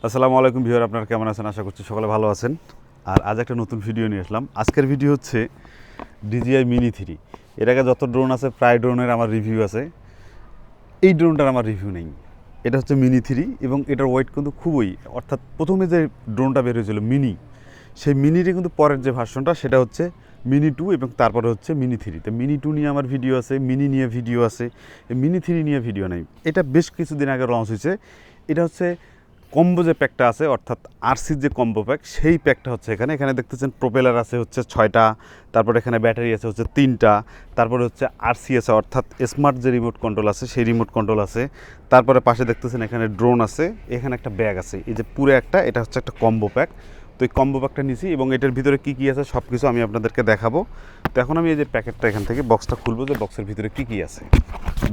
আসসালামু আলাইকুম ভিউয়ার, আপনারা কেমন আছেন? আশা করছি সকলে ভালো আছেন। আর আজ একটা নতুন ভিডিও নিয়ে আসলাম। আজকের ভিডিও হচ্ছে DJI মিনি 3। এর আগে যত ড্রোন আছে প্রায় ড্রোনের আমার রিভিউ আছে, এই ড্রোনটার আমার রিভিউ নেই। এটা হচ্ছে মিনি 3 এবং এটার ওয়েট কিন্তু খুবই, অর্থাৎ প্রথমে যে ড্রোনটা বের হয়েছিল মিনি, সেই মিনিটি কিন্তু পরের যে ভার্সনটা সেটা হচ্ছে মিনি 2 এবং তারপরে হচ্ছে মিনি 3। তো মিনি 2 নিয়ে আমার ভিডিও আছে, মিনি নিয়ে ভিডিও আছে, মিনি 3 নিয়ে ভিডিও নেই। এটা বেশ কিছুদিন আগে লঞ্চ হয়েছে। এটা হচ্ছে কম্বো যে প্যাকটা আছে, অর্থাৎ আরসির যে কম্বো প্যাক, সেই প্যাকটা হচ্ছে এখানে দেখতেছেন প্রোপেলার আছে হচ্ছে 6টা, তারপর এখানে ব্যাটারি আছে হচ্ছে 3টা, তারপরে হচ্ছে আরসি আছে অর্থাৎ স্মার্ট যে রিমোট কন্ট্রোল আছে সেই রিমোট কন্ট্রোল আছে, তারপরে পাশে দেখতেছেন এখানে ড্রোন আছে, এখানে একটা ব্যাগ আছে। এই যে পুরো এটা হচ্ছে একটা কম্বো প্যাক। তো এই কম্বো প্যাকটা নিয়েছি এবং এটার ভিতরে কী কী আছে সব কিছু আমি আপনাদেরকে দেখাবো। তো এখন আমি এই যে প্যাকেটটা এখান থেকে বক্সটা খুলবো যে বক্সের ভিতরে কী কী আছে।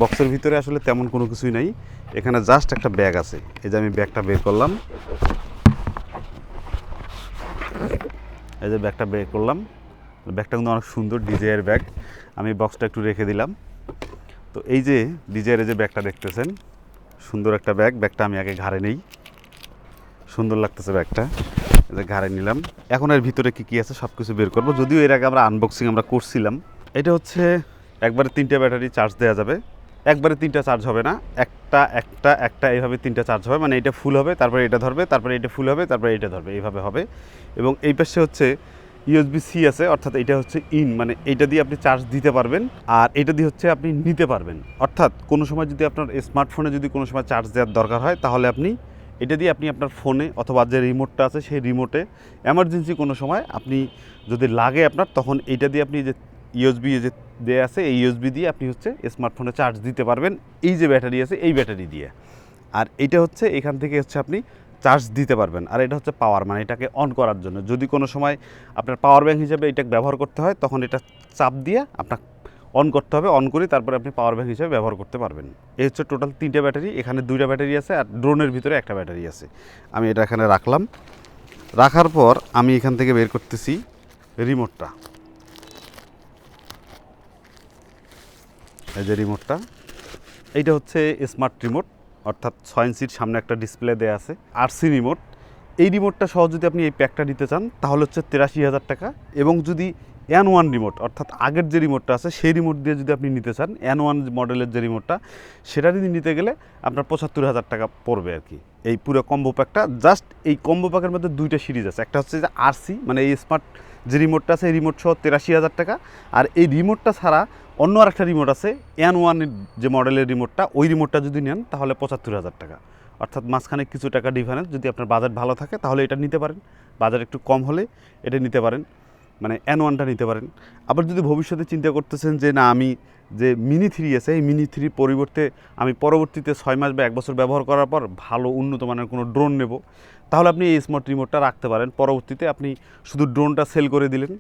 বক্সের ভিতরে আসলে তেমন কোনো কিছুই নাই, এখানে জাস্ট একটা ব্যাগ আছে। এই যে আমি ব্যাগটা বের করলাম, এই যে ব্যাগটা বের করলাম। ব্যাগটা কিন্তু অনেক সুন্দর, DJI এর ব্যাগ। আমি বক্সটা একটু রেখে দিলাম। তো এই যে DJI এর যে ব্যাগটা দেখতেছেন, সুন্দর একটা ব্যাগ। ব্যাগটা আমি আগে ঘাড়ে নেই, সুন্দর লাগতেছে ব্যাগটা। এই যে ঘাড়ে নিলাম। এখন এর ভিতরে কী কী আছে সব কিছু বের করবো। যদিও এর আগে আমরা আনবক্সিং করছিলাম। এটা হচ্ছে একবারে 3টে ব্যাটারি চার্জ দেওয়া যাবে। একবারে 3টা চার্জ হবে না, একটা এইভাবে 3টা চার্জ হবে। মানে এটা ফুল হবে, তারপরে এটা ধরবে, তারপরে এটা ফুল হবে, তারপরে এটা ধরবে, এইভাবে হবে। এবং এই পাশে হচ্ছে USB-C আছে, অর্থাৎ এটা হচ্ছে মানে এইটা দিয়ে আপনি চার্জ দিতে পারবেন, আর এটা দিয়ে হচ্ছে আপনি নিতে পারবেন। অর্থাৎ কোনো সময় যদি আপনার স্মার্টফোনে যদি কোনো সময় চার্জ দেওয়ার দরকার হয়, তাহলে আপনি এটা দিয়ে আপনি আপনার ফোনে অথবা যে রিমোটটা আছে সেই রিমোটে এমার্জেন্সি কোনো সময় আপনি যদি লাগে আপনার, তখন এইটা দিয়ে আপনি যে USB যে দেয়া আছে এই USB দিয়ে আপনি হচ্ছে স্মার্টফোনে চার্জ দিতে পারবেন, এই যে ব্যাটারি আছে এই ব্যাটারি দিয়ে। আর এইটা হচ্ছে এখান থেকে হচ্ছে আপনি চার্জ দিতে পারবেন। আর এটা হচ্ছে পাওয়ার, মানে এটাকে অন করার জন্য যদি কোনো সময় আপনার পাওয়ার ব্যাংক হিসেবে এটা ব্যবহার করতে হয়, তখন এটা চাপ দিয়ে আপনার অন করতে হবে। অন করে তারপরে আপনি পাওয়ার ব্যাংক হিসেবে ব্যবহার করতে পারবেন। এই হচ্ছে টোটাল 3টে ব্যাটারি। এখানে 2টা ব্যাটারি আছে আর ড্রোনের ভিতরে একটা ব্যাটারি আছে। আমি এটা এখানে রাখলাম। রাখার পর আমি এখান থেকে বের করতেছি রিমোটটা। এই যে রিমোটটা, এইটা হচ্ছে স্মার্ট রিমোট, অর্থাৎ 6 ইঞ্চির সামনে একটা ডিসপ্লে দেওয়া আছে, আরসি রিমোট। এই রিমোটটা সহ যদি আপনি এই প্যাকটা নিতে চান তাহলে হচ্ছে 83,000 টাকা। এবং যদি N1 রিমোট, অর্থাৎ আগের যে রিমোটটা আছে সেই রিমোট দিয়ে যদি আপনি নিতে চান, N1 মডেলের যে রিমোটটা, সেটা যদি নিতে গেলে আপনার 75,000 টাকা পড়বে আর কি। এই পুরো কম্বো প্যাকটা, জাস্ট এই কম্বো প্যাকের মধ্যে 2টা সিরিজ আছে। একটা হচ্ছে যে আরসি, মানে এই স্মার্ট যে রিমোটটা আছে এই রিমোট সহ 83,000 টাকা। আর এই রিমোটটা ছাড়া অন্য আরেকটা রিমোট আছে N1 যে মডেলের রিমোটটা, ওই রিমোটটা যদি নেন তাহলে 75,000 টাকা। অর্থাৎ মাঝখানে কিছু টাকা ডিফারেন্স। যদি আপনার বাজেট ভালো থাকে তাহলে এটা নিতে পারেন, বাজেট একটু কম হলে এটা নিতে পারেন, মানে N1টা নিতে পারেন। আবার যদি ভবিষ্যতে চিন্তা করতেছেন যে না, আমি যে মিনি 3 আছে এই মিনি 3 পরিবর্তে আমি পরবর্তীতে 6 মাস বা 1 বছর ব্যবহার করার পর ভালো উন্নত মানের কোনো ড্রোন নেব, তাহলে আপনি এই স্মার্ট রিমোটটা রাখতে পারেন। পরবর্তীতে আপনি শুধু ড্রোনটা সেল করে দিলেন,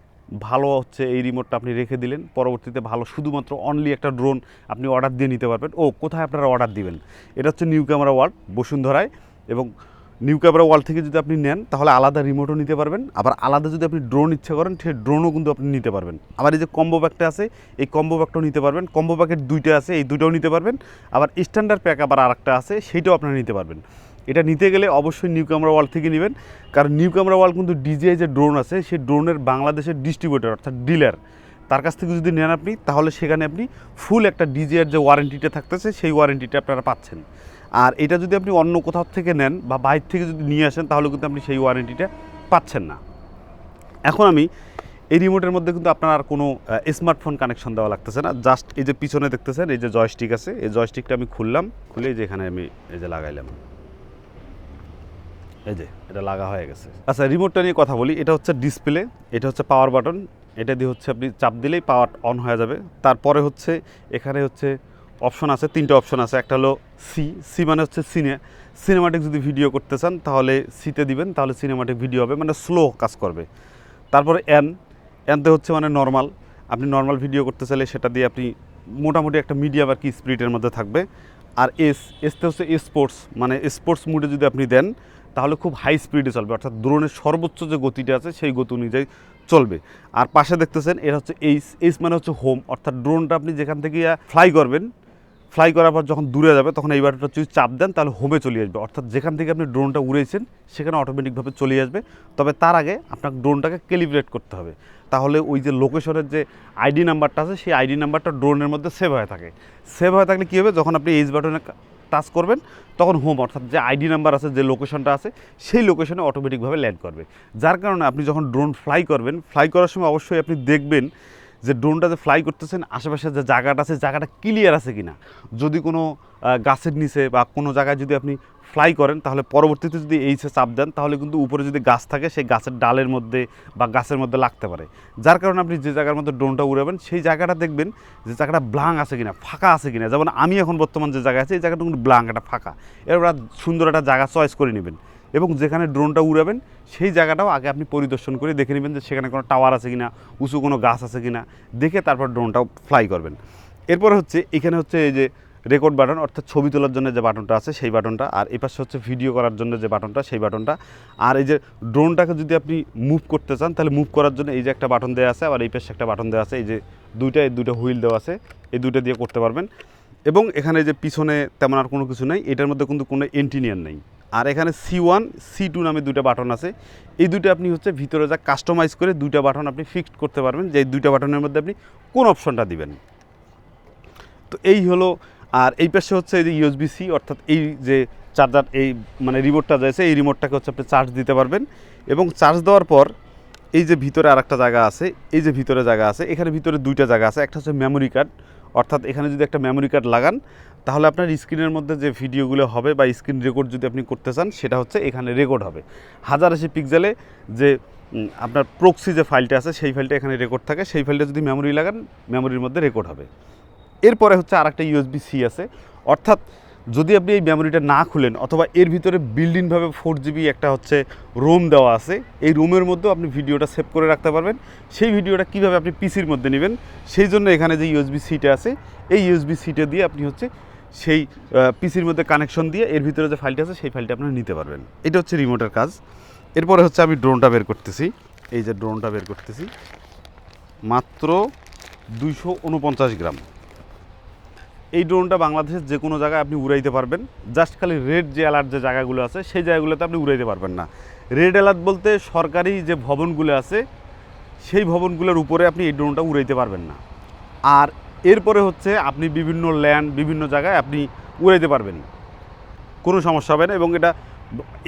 ভালো হচ্ছে এই রিমোটটা আপনি রেখে দিলেন, পরবর্তীতে ভালো শুধুমাত্র অনলি একটা ড্রোন আপনি অর্ডার দিয়ে নিতে পারবেন। কোথায় আপনারা অর্ডার দিবেন? এটা হচ্ছে নিউ ক্যামেরা ওয়ার্ল্ড, বসুন্ধরায়। এবং নিউ ক্যামেরা ওয়ার্ল্ড থেকে যদি আপনি নেন তাহলে আলাদা রিমোটও নিতে পারবেন, আবার আলাদা যদি আপনি ড্রোন ইচ্ছা করেন সেই ড্রোনও কিন্তু আপনি নিতে পারবেন। আবার এই যে কম্বো প্যাকটা আছে এই কম্বো প্যাকটাও নিতে পারবেন। কম্বো প্যাকেট 2টা আছে, এই 2টাও নিতে পারবেন। আবার স্ট্যান্ডার্ড প্যাক আবার আরেকটা আছে, সেইটাও আপনারা নিতে পারবেন। এটা নিতে গেলে অবশ্যই নিউ ক্যামেরা ওয়ার্ল্ড থেকে নেবেন, কারণ নিউ ক্যামেরা ওয়ার্ল্ড কিন্তু DJI যে ড্রোন আছে সেই ড্রোনের বাংলাদেশের ডিস্ট্রিবিউটর, অর্থাৎ ডিলার। তার কাছ থেকে যদি নেন আপনি, তাহলে সেখানে আপনি ফুল একটা DJI এর যে ওয়ারেন্টিটা থাকতেছে সেই ওয়ারেন্টিটা আপনারা পাচ্ছেন। আর এটা যদি আপনি অন্য কোথাও থেকে নেন বা বাইরে থেকে যদি নিয়ে আসেন তাহলে কিন্তু আপনি সেই ওয়ারেন্টিটা পাচ্ছেন না। এখন আমি এই রিমোটের মধ্যে কিন্তু আপনার আর কোনো স্মার্টফোন কানেকশন দেওয়া লাগতেছে না। জাস্ট এই যে পিছনে দেখতেছেন এই যে জয়স্টিক আছে, এই জয়স্টিকটা আমি খুললাম, খুলে এই যে এখানে আমি এই যে লাগাইলাম, এই যে এটা লাগা হয়ে গেছে। আচ্ছা, রিমোটটা নিয়ে কথা বলি। এটা হচ্ছে ডিসপ্লে, এটা হচ্ছে পাওয়ার বাটন। এটা দিয়ে হচ্ছে আপনি চাপ দিলেই পাওয়ার অন হয়ে যাবে। তারপরে হচ্ছে এখানে হচ্ছে অপশন আছে, 3টে অপশন আছে। একটা হলো সি মানে হচ্ছে সিনেমাটিক যদি ভিডিও করতে চান তাহলে সিতে দিবেন, তাহলে সিনেমাটিক ভিডিও হবে, মানে স্লো কাজ করবে। তারপরে এনতে হচ্ছে মানে নর্মাল, আপনি নর্মাল ভিডিও করতে চাইলে সেটা দিয়ে আপনি মোটামুটি একটা মিডিয়াম আর কি স্পিডের মধ্যে থাকবে। আর এসতে হচ্ছে স্পোর্টস, মানে স্পোর্টস মুডে যদি আপনি দেন তাহলে খুব হাই স্পিডে চলবে, অর্থাৎ ড্রোনের সর্বোচ্চ যে গতিটা আছে সেই গতি অনুযায়ী চলবে। আর পাশে দেখতেছেন এটা হচ্ছে এইচ মানে হচ্ছে হোম, অর্থাৎ ড্রোনটা আপনি যেখান থেকে ফ্লাই করবেন ফ্লাই করার পর যখন দূরে যাবে তখন এই বাটনটা যদি চাপ দেন তাহলে হোমে চলে আসবে, অর্থাৎ যেখান থেকে আপনি ড্রোনটা উড়েছেন সেখানে অটোমেটিকভাবে চলে আসবে। তবে তার আগে আপনার ড্রোনটাকে ক্যালিব্রেট করতে হবে, তাহলে ওই যে লোকেশনের যে আইডি নাম্বারটা আছে সেই আইডি নাম্বারটা ড্রোনের মধ্যে সেভ হয়ে থাকে। সেভ হয়ে থাকলে কী হবে, যখন আপনি এইচ বাটনে টাচ করবেন তখন হোম, অর্থাৎ যে আইডি নাম্বার আছে, যে লোকেশনটা আছে সেই লোকেশনে অটোমেটিকভাবে ল্যান্ড করবে। যার কারণে আপনি যখন ড্রোন ফ্লাই করবেন, ফ্লাই করার সময় অবশ্যই আপনি দেখবেন যে ড্রোনটা যে ফ্লাই করতেছেন আশেপাশে যে জায়গাটা আছে জায়গাটা ক্লিয়ার আছে কিনা। যদি কোনো গাছের নিচে বা কোনো জায়গায় যদি আপনি ফ্লাই করেন তাহলে পরবর্তীতে যদি এইচে চাপ দেন তাহলে কিন্তু উপরে যদি গাছ থাকে সেই গাছের ডালের মধ্যে বা গাছের মধ্যে লাগতে পারে। যার কারণে আপনি যে জায়গার মধ্যে ড্রোনটা উড়াবেন সেই জায়গাটা দেখবেন যে জায়গাটা ব্লাং আছে কিনা, ফাঁকা আছে কিনা। যেমন আমি এখন বর্তমান যে জায়গায় আছে এই জায়গাটা কিন্তু ব্লাং, একটা ফাঁকা। এবার সুন্দর একটা জায়গা চয়েস করে নেবেন এবং যেখানে ড্রোনটা উড়াবেন সেই জায়গাটাও আগে আপনি পরিদর্শন করে দেখে নেবেন যে সেখানে কোনো টাওয়ার আছে কিনা, উঁচু কোনো গাছ আছে কিনা, দেখে তারপর ড্রোনটাও ফ্লাই করবেন। এরপরে হচ্ছে এখানে হচ্ছে এই যে রেকর্ড বাটন, অর্থাৎ ছবি তোলার জন্য যে বাটনটা আছে সেই বাটনটা, আর এই পাশে হচ্ছে ভিডিও করার জন্য যে বাটনটা সেই বাটনটা। আর এই যে ড্রোনটাকে যদি আপনি মুভ করতে চান তাহলে মুভ করার জন্য এই যে একটা বাটন দেওয়া আছে, আবার এই পাশে একটা বাটন দেওয়া আছে, এই যে দুইটা হুইল দেওয়া আছে, এই দুইটা দিয়ে করতে পারবেন। এবং এখানে যে পিছনে তেমন আর কোনো কিছু নেই, এটার মধ্যে কিন্তু কোনো এন্টিনিয়ার নেই। আর এখানে C1 C2 নামে দুইটা বাটন আছে, এই দুইটা আপনি হচ্ছে ভিতরে যা কাস্টমাইজ করে দুইটা বাটন আপনি ফিক্সড করতে পারবেন যে এই দুইটা বাটনের মধ্যে আপনি কোন অপশনটা দিবেন। তো এই হলো। আর এই পাশে হচ্ছে এই যে USB-C, অর্থাৎ এই যে চার্জার, এই মানে রিমোটটা যাচ্ছে, এই রিমোটটাকে হচ্ছে আপনি চার্জ দিতে পারবেন। এবং চার্জ দেওয়ার পর এই যে ভিতরে আর একটা জায়গা আছে, এই যে ভিতরে জায়গা আছে, এখানে ভিতরে দুইটা জায়গা আছে, একটা হচ্ছে মেমোরি কার্ড, অর্থাৎ এখানে যদি একটা মেমোরি কার্ড লাগান তাহলে আপনার স্ক্রিনের মধ্যে যে ভিডিওগুলো হবে বা স্ক্রিন রেকর্ড যদি আপনি করতে চান সেটা হচ্ছে এখানে রেকর্ড হবে। 1080 পিক্সেলে যে আপনার প্রক্সি যে ফাইলটা আছে সেই ফাইলটা এখানে রেকর্ড থাকে, সেই ফাইলটা যদি মেমোরি লাগান মেমোরির মধ্যে রেকর্ড হবে। এরপরে হচ্ছে আর একটা USB-C আছে, অর্থাৎ যদি আপনি এই মেমোরিটা না খুলেন অথবা এর ভিতরে বিল্ডিংভাবে 4GB একটা হচ্ছে রোম দেওয়া আছে, এই রোমের মধ্যেও আপনি ভিডিওটা সেভ করে রাখতে পারবেন। সেই ভিডিওটা কীভাবে আপনি পিসির মধ্যে নেবেন সেই জন্য এখানে যে USB-Cটা আছে এই USB-Cটা দিয়ে আপনি হচ্ছে সেই পিসির মধ্যে কানেকশন দিয়ে এর ভিতরে যে ফাইলটা আছে সেই ফাইলটা আপনারা নিতে পারবেন। এটা হচ্ছে রিমোটের কাজ। এরপরে হচ্ছে আমি ড্রোনটা বের করতেছি, এই যে ড্রোনটা বের করতেছি, মাত্র 249 গ্রাম। এই ড্রোনটা বাংলাদেশের যে কোনো জায়গায় আপনি উড়াইতে পারবেন, জাস্ট খালি রেড যে অ্যালার্ট যে জায়গাগুলো আছে সেই জায়গাগুলোতে আপনি উড়াইতে পারবেন না। রেড অ্যালার্ট বলতে সরকারি যে ভবনগুলো আছে সেই ভবনগুলোর উপরে আপনি এই ড্রোনটা উড়াইতে পারবেন না। আর এরপরে হচ্ছে আপনি বিভিন্ন ল্যান্ড, বিভিন্ন জায়গায় আপনি উড়াইতে পারবেন, কোনো সমস্যা হবে না। এবং এটা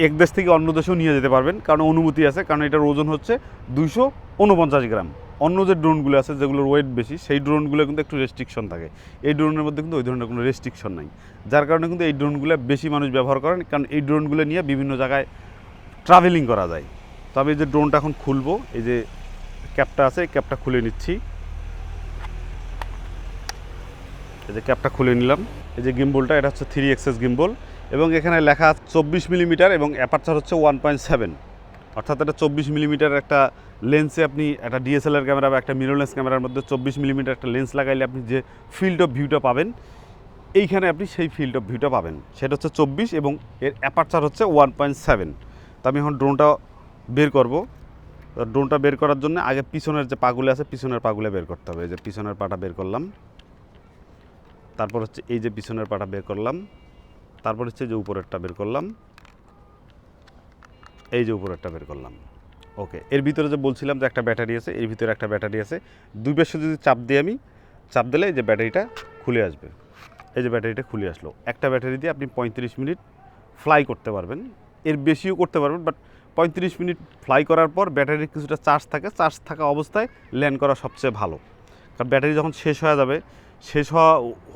এক দেশ থেকে অন্য দেশেও নিয়ে যেতে পারবেন, কারণ অনুমতি আছে, কারণ এটার ওজন হচ্ছে 249 গ্রাম। অন্য যে ড্রোনগুলো আছে যেগুলোর ওয়েট বেশি সেই ড্রোনগুলো কিন্তু একটু রেস্ট্রিকশন থাকে, এই ড্রোনের মধ্যে কিন্তু ওই ধরনের কোনো রেস্ট্রিকশন নাই। যার কারণে কিন্তু এই ড্রোনগুলো বেশি মানুষ ব্যবহার করেন, কারণ এই ড্রোনগুলো নিয়ে বিভিন্ন জায়গায় ট্রাভেলিং করা যায়। তো আমি এই যে ড্রোনটা এখন খুলবো, এই যে ক্যাপটা আছে এই ক্যাপটা খুলে নিচ্ছি, এই যে ক্যাপটা খুলে নিলাম। এই যে গিম্বলটা, এটা হচ্ছে 3 এক্সেস গিম্বল এবং এখানে লেখা 24 মিলিমিটার এবং অ্যাপারচার হচ্ছে 1.7, অর্থাৎ এটা 24 মিলিমিটার একটা লেন্সে আপনি একটা DSLR ক্যামেরা বা একটা মিররলেস ক্যামেরার মধ্যে 24 মিলিমিটার একটা লেন্স লাগাইলে আপনি যে ফিল্ড অফ ভিউটা পাবেন এইখানে আপনি সেই ফিল্ড অফ ভিউটা পাবেন, সেটা হচ্ছে 24 এবং এর অ্যাপারচার হচ্ছে 1.7। তো আমি এখন ড্রোনটা বের করব। ড্রোনটা বের করার জন্য আগে পিছনের যে পাগুলো আছে পিছনের পাগুলো বের করতে হবে। এই যে পিছনের পাটা বের করলাম, তারপর হচ্ছে এই যে পিছনের পাটা বের করলাম, তারপর হচ্ছে যে উপরেরটা বের করলাম, এই যে উপরেরটা বের করলাম। ওকে, এর ভিতরে যে বলছিলাম যে একটা ব্যাটারি আছে, এর ভিতরে একটা ব্যাটারি আছে, দুই পাশে যদি চাপ দিই আমি, চাপ দিলে এই যে ব্যাটারিটা খুলে আসবে, এই যে ব্যাটারিটা খুলে আসলো। একটা ব্যাটারি দিয়ে আপনি 35 মিনিট ফ্লাই করতে পারবেন, এর বেশিও করতে পারবেন, বাট 35 মিনিট ফ্লাই করার পর ব্যাটারির কিছুটা চার্জ থাকে, চার্জ থাকা অবস্থায় ল্যান্ড করা সবচেয়ে ভালো। কারণ ব্যাটারি যখন শেষ হয়ে যাবে, শেষ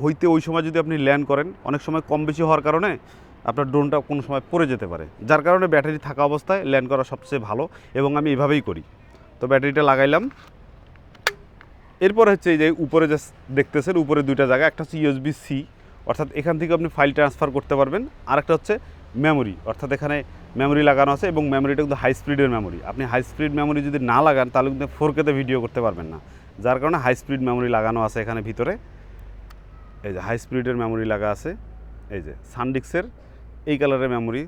হইতে ওই সময় যদি আপনি ল্যান্ড করেন, অনেক সময় কম বেশি হওয়ার কারণে আপনার ড্রোনটা কোনো সময় পড়ে যেতে পারে, যার কারণে ব্যাটারি থাকা অবস্থায় ল্যান্ড করা সবচেয়ে ভালো এবং আমি এভাবেই করি। তো ব্যাটারিটা লাগাইলাম। এরপর হচ্ছে এই যে উপরে যে দেখতেছেন উপরে দুইটা জায়গা, একটা হচ্ছে USB-C, অর্থাৎ এখান থেকে আপনি ফাইল ট্রান্সফার করতে পারবেন, আর একটা হচ্ছে মেমোরি, অর্থাৎ এখানে মেমোরি লাগানো আছে এবং মেমোরিটা কিন্তু হাই স্পিডের মেমোরি। আপনি হাই স্পিড মেমোরি যদি না লাগান তাহলে কিন্তু 4K-তে ভিডিও করতে পারবেন না, যার কারণে হাই স্পিড মেমোরি লাগানো আছে এখানে ভিতরে। এই যে হাই স্পিডের মেমোরি লাগা আছে, এই যে সানডিস্কের এই কালারের মেমোরি,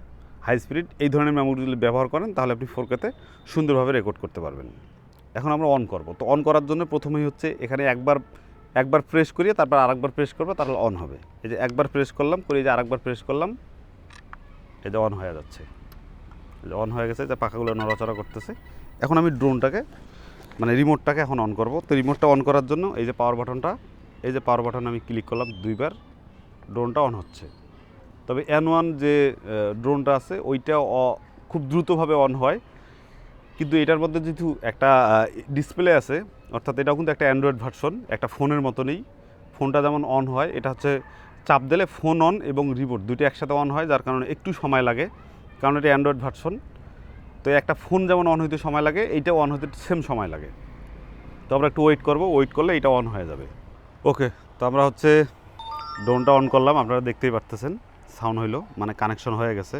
হাই স্পিড, এই ধরনের মেমোরি যদি ব্যবহার করেন তাহলে আপনি 4K-তে সুন্দরভাবে রেকর্ড করতে পারবেন। এখন আমরা অন করব। তো অন করার জন্য প্রথমেই হচ্ছে এখানে একবার একবার প্রেস করিয়ে তারপর আরেকবার প্রেস করবো, তাহলে অন হবে। এই যে একবার প্রেস করলাম, করে যে আরেকবার প্রেস করলাম, এই যে অন হয়ে যাচ্ছে, এই যে অন হয়ে গেছে, যে পাখাগুলো নড়াচড়া করতেছে। এখন আমি ড্রোনটাকে মানে রিমোটটাকে এখন অন করব। তো রিমোটটা অন করার জন্য এই যে পাওয়ার বাটনটা, এই যে পাওয়ার বাটন আমি ক্লিক করলাম 2বার, ড্রোনটা অন হচ্ছে। তবে N1 যে ড্রোনটা আছে ওইটা খুব দ্রুতভাবে অন হয়, কিন্তু এটার মধ্যে যেহেতু একটা ডিসপ্লে আছে, অর্থাৎ এটাও কিন্তু একটা অ্যান্ড্রয়েড ভার্সন, একটা ফোনের মতনই। ফোনটা যেমন অন হয়, এটা হচ্ছে চাপ দিলে ফোন অন এবং রিমোট দুটো একসাথে অন হয়, যার কারণে একটু সময় লাগে, কারণ এটা অ্যান্ড্রয়েড ভার্সন। তো একটা ফোন যেমন অন হইতে সময় লাগে, এইটাও অন হইতে সেম সময় লাগে। তো আমরা একটু ওয়েট করব, ওয়েট করলে এটা অন হয়ে যাবে। ওকে, তো আমরা হচ্ছে ড্রোনটা অন করলাম, আপনারা দেখতেই পারতেছেন সাউন্ড হইলো, মানে কানেকশন হয়ে গেছে।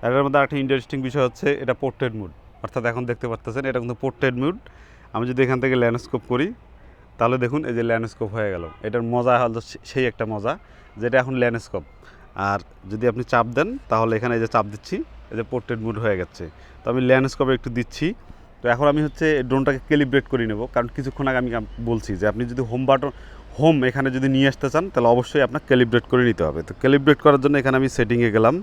আর এর মধ্যে একটা ইন্টারেস্টিং বিষয় হচ্ছে এটা পোর্ট্রেট মুড, অর্থাৎ এখন দেখতে পারতেছেন এটা কিন্তু পোর্ট্রেট মুড। আমি যদি এখান থেকে ল্যান্ডস্কেপ করি, তাহলে দেখুন এই যে ল্যান্ডস্কেপ হয়ে গেল। এটার মজা হলো সেই একটা মজা, যেটা এখন ল্যান্ডস্কেপ। আর যদি আপনি চাপ দেন, তাহলে এখানে এই যে চাপ দিচ্ছি, এই যে পোর্ট্রেট মুড হয়ে গেছে। তো আমি ল্যান্ডস্কেপে একটু দিচ্ছি। তো এখন আমি হচ্ছে ড্রোনটাকে ক্যালিব্রেট করে নেব, কারণ কিছুক্ষণ আগে আমি বলছি যে আপনি যদি হোম এখানে যদি নিয়ে আসতে চান, তাহলে অবশ্যই আপনাকে ক্যালিব্রেট করে নিতে হবে। তো ক্যালিব্রেট করার জন্য এখানে আমি সেটিংয়ে গেলাম,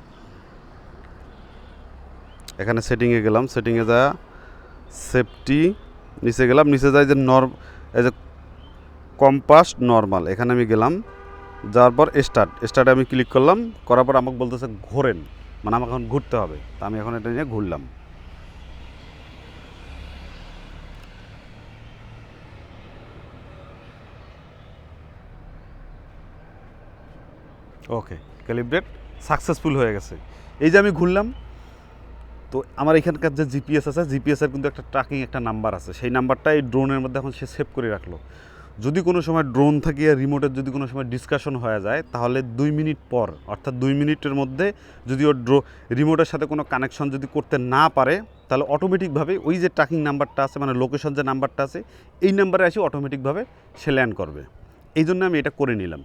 এখানে সেটিংয়ে গেলাম, সেটিংয়ে যা সেফটি নিচে গেলাম, নিচে যায় যে এই যে কম্পাস নর্মাল, এখানে আমি গেলাম, যাওয়ার পর স্টার্টে আমি ক্লিক করলাম, করার পর আমাকে বলতেছে ঘোরেন, মানে আমাকে এখন ঘুরতে হবে। তা আমি এখন এটা নিয়ে ঘুরলাম। ওকে, ক্যালিব্রেট সাকসেসফুল হয়ে গেছে। এই যে আমি ঘুরলাম, তো আমার এখানকার যে জিপিএস আছে, জিপিএসের কিন্তু একটা ট্র্যাকিং একটা নাম্বার আছে, সেই নাম্বারটা এই ড্রোনের মধ্যে এখন সে সেভ করে রাখলো। যদি কোনো সময় ড্রোন থাকিয়ে রিমোটের যদি কোনো সময় ডিসকাশন হয়ে যায়, তাহলে 2 মিনিট পর, অর্থাৎ 2 মিনিটের মধ্যে যদি ওর রিমোটের সাথে কোনো কানেকশন যদি করতে না পারে, তাহলে অটোমেটিকভাবে ওই যে ট্র্যাকিং নাম্বারটা আছে, মানে লোকেশন যে নাম্বারটা আছে, এই নাম্বারে এসে অটোমেটিকভাবে সে ল্যান্ড করবে। এই জন্য আমি এটা করে নিলাম।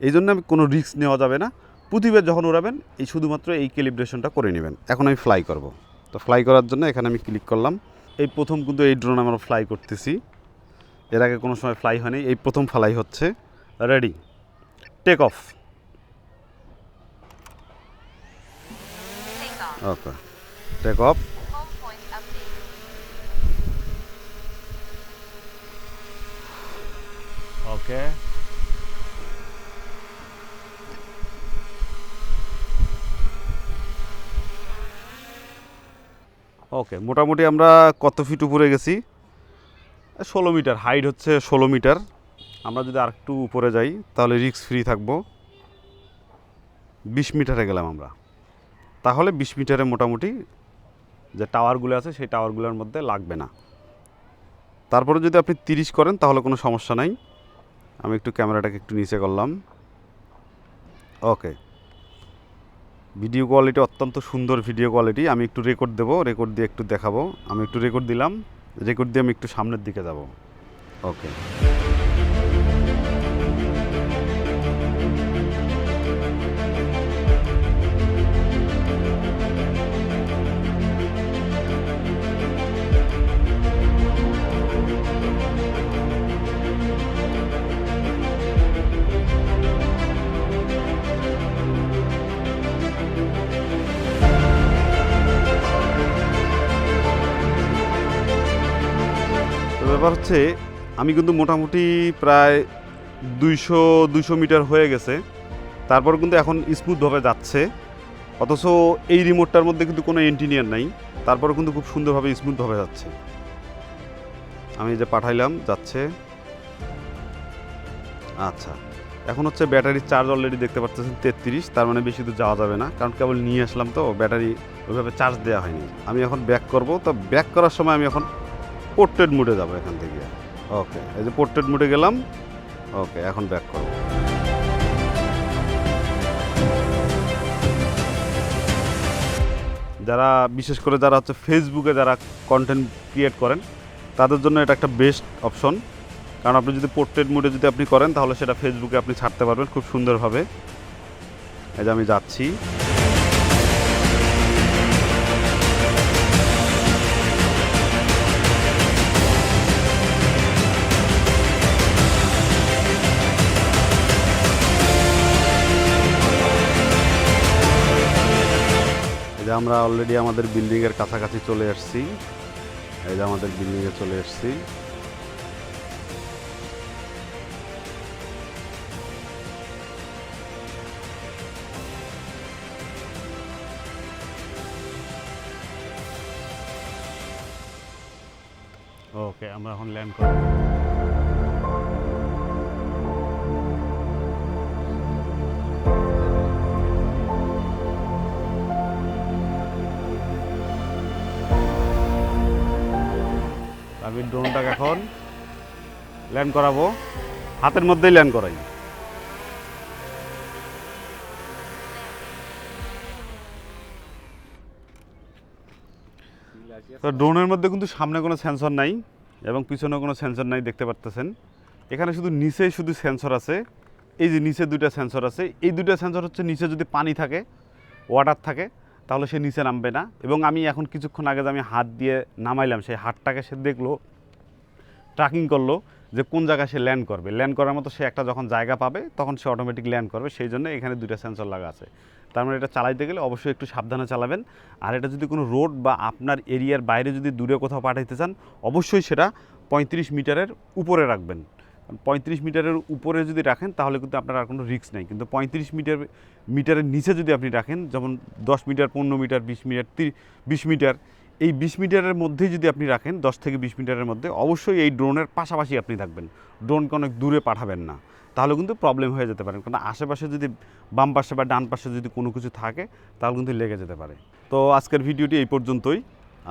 এই জন্য আমি কোনো রিস্ক নেওয়া যাবে না। প্রতিবার যখন উড়াবেন এই শুধুমাত্র এই ক্যালিব্রেশনটা করে নেবেন। এখন আমি ফ্লাই করব। তো ফ্লাই করার জন্য এখানে আমি ক্লিক করলাম। এই প্রথম কিন্তু এই ড্রোন আমরা ফ্লাই করতেছি, এর আগে কোনো সময় ফ্লাই হয়নি, এই প্রথম ফ্লাই হচ্ছে। Ready, take off. Okay, take off. Okay, okay, মোটামুটি আমরা কত ফিট উপরে গেছি? 16 মিটার, হাইট হচ্ছে 16 মিটার। আমরা যদি আরেকটু উপরে যাই তাহলে রিস্ক ফ্রি থাকবো। 20 মিটারে গেলাম আমরা, তাহলে 20 মিটারে মোটামুটি যে টাওয়ারগুলো আছে সেই টাওয়ারগুলোর মধ্যে লাগবে না। তারপরে যদি আপনি 30 করেন তাহলে কোনো সমস্যা নাই। আমি একটু ক্যামেরাটাকে একটু নিচে করলাম। ওকে, ভিডিও কোয়ালিটি অত্যন্ত সুন্দর ভিডিও কোয়ালিটি। আমি একটু রেকর্ড দেবো, রেকর্ড দিয়ে একটু দেখাবো। আমি একটু রেকর্ড দিলাম, রেকর্ড দিয়ে আমি একটু সামনের দিকে যাব। ওকে, ব্যাপার হচ্ছে আমি কিন্তু মোটামুটি প্রায় 200 মিটার হয়ে গেছে, তারপর কিন্তু এখন স্মুথভাবে যাচ্ছে। অথচ এই রিমোটটার মধ্যে কিন্তু কোনো এন্টিনিয়ার নাই, তারপরে কিন্তু খুব সুন্দরভাবে স্মুথভাবে যাচ্ছে। আমি যে পাঠাইলাম, যাচ্ছে। আচ্ছা, এখন হচ্ছে ব্যাটারির চার্জ অলরেডি দেখতে পাচ্ছেন 33, তার মানে বেশি দূর যাওয়া যাবে না, কারণ কেবল নিয়ে আসলাম তো, ব্যাটারি ওইভাবে চার্জ দেওয়া হয়নি। আমি এখন ব্যাক করব। তো ব্যাক করার সময় আমি এখন পোর্ট্রেট মুডে যাব এখান থেকে। ওকে, এই যে পোর্ট্রেট মুডে গেলাম। ওকে, এখন ব্যাক করব। যারা বিশেষ করে যারা হচ্ছে ফেসবুকে যারা কন্টেন্ট ক্রিয়েট করেন, তাদের জন্য এটা একটা বেস্ট অপশন, কারণ আপনি যদি পোর্ট্রেট মুডে যদি আপনি করেন, তাহলে সেটা ফেসবুকে আপনি ছাড়তে পারবেন খুব সুন্দরভাবে। এই যে আমি যাচ্ছি। আমরা অলরেডি আমাদের বিল্ডিংয়ের কাছাকাছি চলে আসছি। এই যে আমাদের বিল্ডিংয়ে চলে আসছি। ওকে, আমরা এখন ল্যান্ড করব। আমি ড্রোনটাকে এখন ল্যান্ড করাবো, হাতের মধ্যেই ল্যান্ড করাই। তো ড্রোনের মধ্যে কিন্তু সামনে কোনো সেন্সর নাই এবং পিছনে কোনো সেন্সর নাই, দেখতে পারতেছেন। এখানে শুধু নিচেই শুধু সেন্সর আছে। এই যে নিচে দুইটা সেন্সর আছে, এই দুইটা সেন্সর হচ্ছে নিচে যদি পানি থাকে, ওয়াটার থাকে, তাহলে সে নিচে নামবে না। এবং আমি এখন কিছুক্ষণ আগে যে আমি হাত দিয়ে নামাইলাম, সেই হাতটাকে সে দেখলো, ট্র্যাকিং করলো যে কোন জায়গায় সে ল্যান্ড করবে। ল্যান্ড করার মতো সে একটা যখন জায়গা পাবে তখন সে অটোমেটিক ল্যান্ড করবে। সেই জন্য এখানে দুইটা সেন্সর লাগা আছে। তার মানে এটা চালাইতে গেলে অবশ্যই একটু সাবধানে চালাবেন। আর এটা যদি কোনো রোড বা আপনার এরিয়ার বাইরে যদি দূরে কোথাও পাঠাইতে চান, অবশ্যই সেটা 35 মিটারের উপরে রাখবেন। 35 মিটারের উপরে যদি রাখেন তাহলে কিন্তু আপনার আর কোনো রিস্ক নেই। কিন্তু 35 মিটারের নিচে যদি আপনি রাখেন, যেমন 10 মিটার, 15 মিটার, 20 মিটার, 20 মিটার, এই 20 মিটারের মধ্যেই যদি আপনি রাখেন, 10 থেকে 20 মিটারের মধ্যে, অবশ্যই এই ড্রোনের পাশাপাশি আপনি থাকবেন। ড্রোনকে অনেক দূরে পাঠাবেন না, তাহলে কিন্তু প্রবলেম হয়ে যেতে পারে। কারণ আশেপাশে যদি বাম পাশে বা ডান পাশে যদি কোনো কিছু থাকে তাহলে কিন্তু লেগে যেতে পারে। তো আজকের ভিডিওটি এই পর্যন্তই।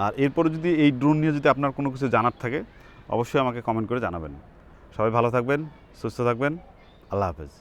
আর এরপরে যদি এই ড্রোন নিয়ে যদি আপনার কোনো কিছু জানার থাকে, অবশ্যই আমাকে কমেন্ট করে জানাবেন। সবাই ভালো থাকবেন, সুস্থ থাকবেন। আল্লাহ হাফেজ।